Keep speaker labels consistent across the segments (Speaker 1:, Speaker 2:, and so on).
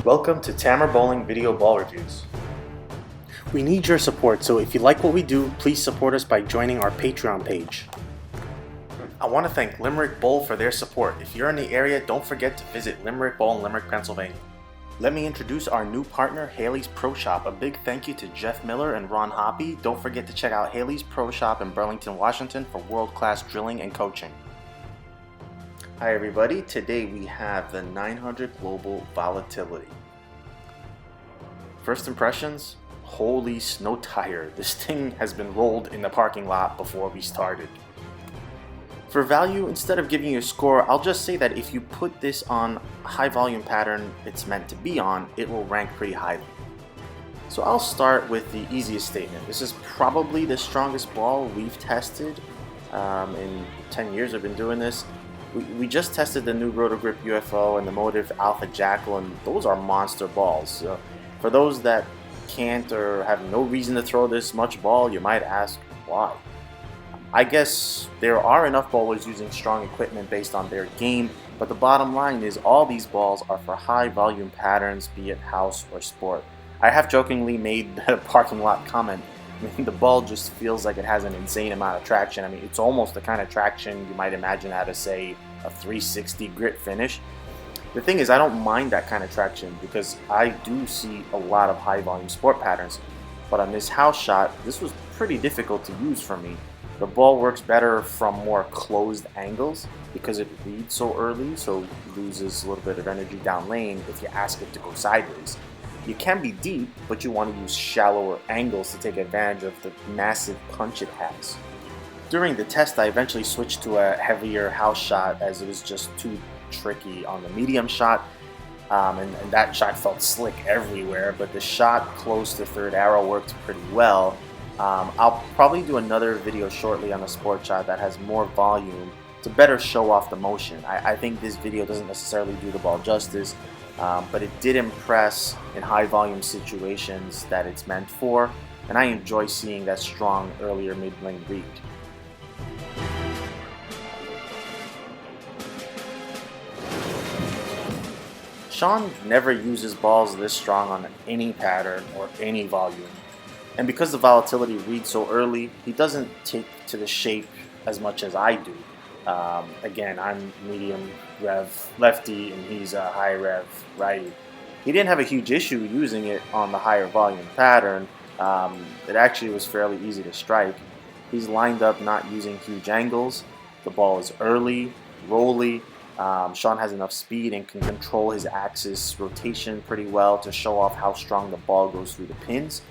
Speaker 1: Welcome to Tamer Bowling Video Ball Reviews.
Speaker 2: We need your support, so if you like what we do, please support us by joining our Patreon page.
Speaker 1: I want to thank Limerick Bowl for their support. If you're in the area, don't forget to visit Limerick Bowl in Limerick, Pennsylvania. Let me introduce our new partner, Haley's Pro Shop. A big thank you to Jeff Miller and Ron Hoppy. Don't forget to check out Haley's Pro Shop in Burlington, Washington for world-class drilling and coaching. Hi everybody, today we have the 900 Global Volatility. First impressions, holy snow tire. This thing has been rolled in the parking lot before we started. For value, instead of giving you a score, I'll just say that if you put this on a high volume pattern it's meant to be on, it will rank pretty highly. So I'll start with the easiest statement. This is probably the strongest ball we've tested in 10 years I've been doing this. We just tested the new Rotogrip UFO and the Motive Alpha Jackal, and those are monster balls. So for those that can't or have no reason to throw this much ball, you might ask why. I guess there are enough bowlers using strong equipment based on their game, but the bottom line is all these balls are for high volume patterns, be it house or sport. I have jokingly made the parking lot comment. I mean, the ball just feels like it has an insane amount of traction. I mean, it's almost the kind of traction you might imagine out of, say, a 360 grit finish. The thing is, I don't mind that kind of traction because I do see a lot of high volume sport patterns. But on this house shot, this was pretty difficult to use for me. The ball works better from more closed angles because it reads so early, so it loses a little bit of energy down lane if you ask it to go sideways. You can be deep, but you want to use shallower angles to take advantage of the massive punch it has. During the test, I eventually switched to a heavier house shot as it was just too tricky on the medium shot, and that shot felt slick everywhere, but the shot close to third arrow worked pretty well. I'll probably do another video shortly on a sport shot that has more volume to better show off the motion. I think this video doesn't necessarily do the ball justice, but it did impress in high volume situations that it's meant for, and I enjoy seeing that strong earlier mid-lane read. Shawn never uses balls this strong on any pattern or any volume. And because the volatility reads so early, he doesn't take to the shape as much as I do. Again, I'm medium rev lefty and he's a high rev righty. He didn't have a huge issue using it on the higher volume pattern. It actually was fairly easy to strike. He's lined up not using huge angles. The ball is early, rolly. Shawn has enough speed and can control his axis rotation pretty well to show off how strong the ball goes through the pins.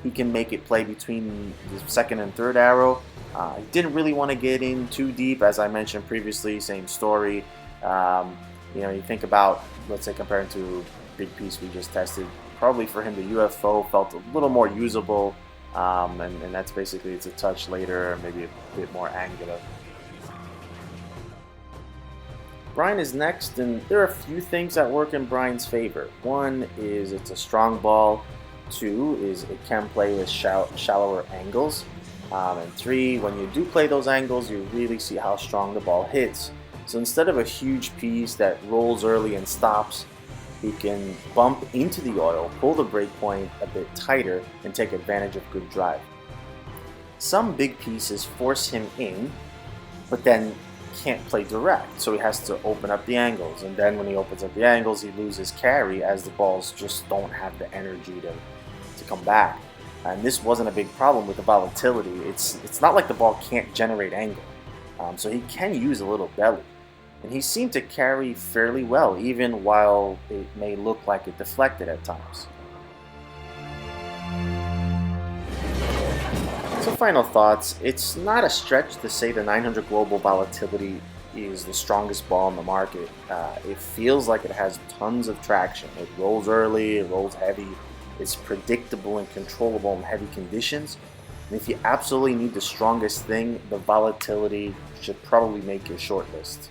Speaker 1: He can make it play between the second and third arrow. He didn't really want to get in too deep, as I mentioned previously, same story. You think about, let's say comparing to big piece we just tested, probably for him the UFO felt a little more usable, and that's basically it's a touch later, maybe a bit more angular. Bryan is next, and there are a few things that work in Bryan's favor. One is it's a strong ball. Two is it can play with shallower angles. And three, when you do play those angles, you really see how strong the ball hits. So instead of a huge piece that rolls early and stops, he can bump into the oil, pull the break point a bit tighter, and take advantage of good drive. Some big pieces force him in, but then can't play direct, so he has to open up the angles, and then when he opens up the angles he loses carry as the balls just don't have the energy to come back. And this wasn't a big problem with the volatility. It's not like the ball can't generate angle, so he can use a little belly, and he seemed to carry fairly well even while it may look like it deflected at times. So final thoughts, it's not a stretch to say the 900 Global Volatility is the strongest ball in the market. It feels like it has tons of traction. It rolls early, it rolls heavy, it's predictable and controllable in heavy conditions. And if you absolutely need the strongest thing, the Volatility should probably make your short list.